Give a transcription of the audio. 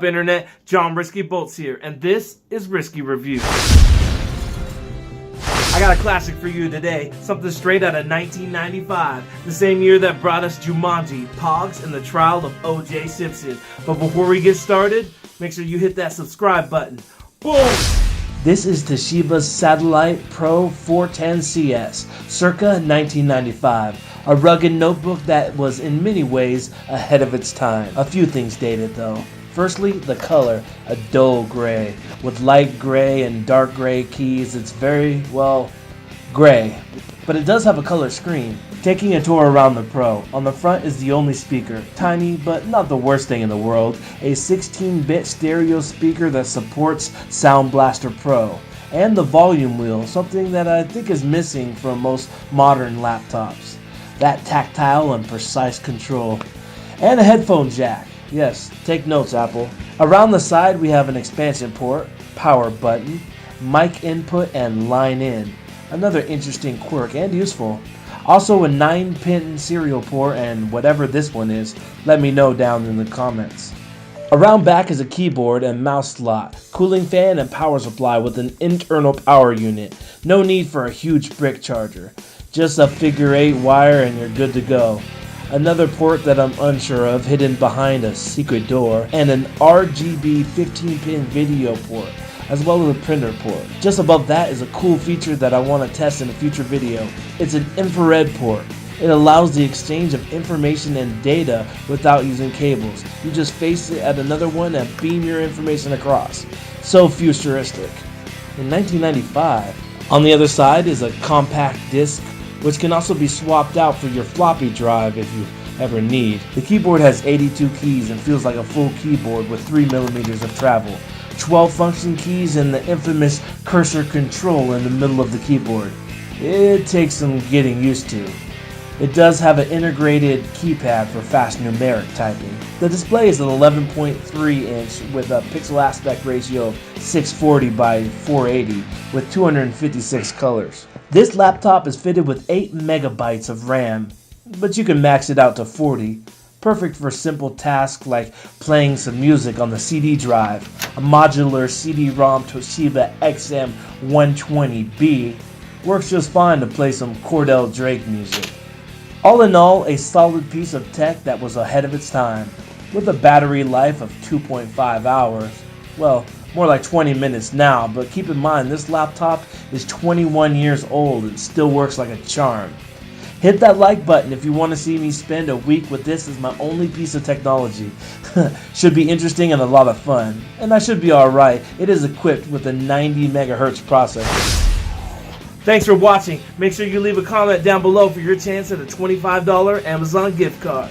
Internet? John Risky Bolts here, and this is Risky Review. I got a classic for you today, something straight out of 1995, the same year that brought us Jumanji, Pogs, and the trial of O.J. Simpson. But before we get started, make sure you hit that subscribe button. Boom! This is Toshiba's Satellite Pro 410CS, circa 1995. A rugged notebook that was in many ways ahead of its time. A few things dated though. Firstly, the color, a dull gray. With light gray and dark gray keys, it's very, well, gray. But it does have a color screen. Taking a tour around the Pro, on the front is the only speaker. Tiny, but not the worst thing in the world. A 16-bit stereo speaker that supports Sound Blaster Pro. And the volume wheel, something that I think is missing from most modern laptops. That tactile and precise control. And a headphone jack. Yes, take notes, Apple. Around the side we have an expansion port, power button, mic input, and line in. Another interesting quirk and useful. Also a 9-pin serial port, and whatever this one is, let me know down in the comments. Around back is a keyboard and mouse slot, cooling fan and power supply with an internal power unit. No need for a huge brick charger. Just a figure 8 wire and you're good to go. Another port that I'm unsure of hidden behind a secret door, and an RGB 15-pin video port, as well as a printer port. Just above that is a cool feature that I want to test in a future video. It's an infrared port. It allows the exchange of information and data without using cables. You just face it at another one and beam your information across. So futuristic. In 1995, on the other side is a compact disc, which can also be swapped out for your floppy drive if you ever need. The keyboard has 82 keys and feels like a full keyboard with 3mm of travel. 12 function keys and the infamous cursor control in the middle of the keyboard. It takes some getting used to. It does have an integrated keypad for fast numeric typing. The display is an 11.3 inch with a pixel aspect ratio of 640 by 480 with 256 colors. This laptop is fitted with 8 megabytes of RAM, but you can max it out to 40. Perfect for simple tasks like playing some music on the CD drive. A modular CD-ROM Toshiba XM120B works just fine to play some Cordell Drake music. All in all, a solid piece of tech that was ahead of its time, with a battery life of 2.5 hours. Well, more like 20 minutes now, but keep in mind this laptop is 21 years old and still works like a charm. Hit that like button if you want to see me spend a week with this as my only piece of technology. Should be interesting and a lot of fun. And I should be alright, it is equipped with a 90 MHz processor. Thanks for watching. Make sure you leave a comment down below for your chance at a $25 Amazon gift card.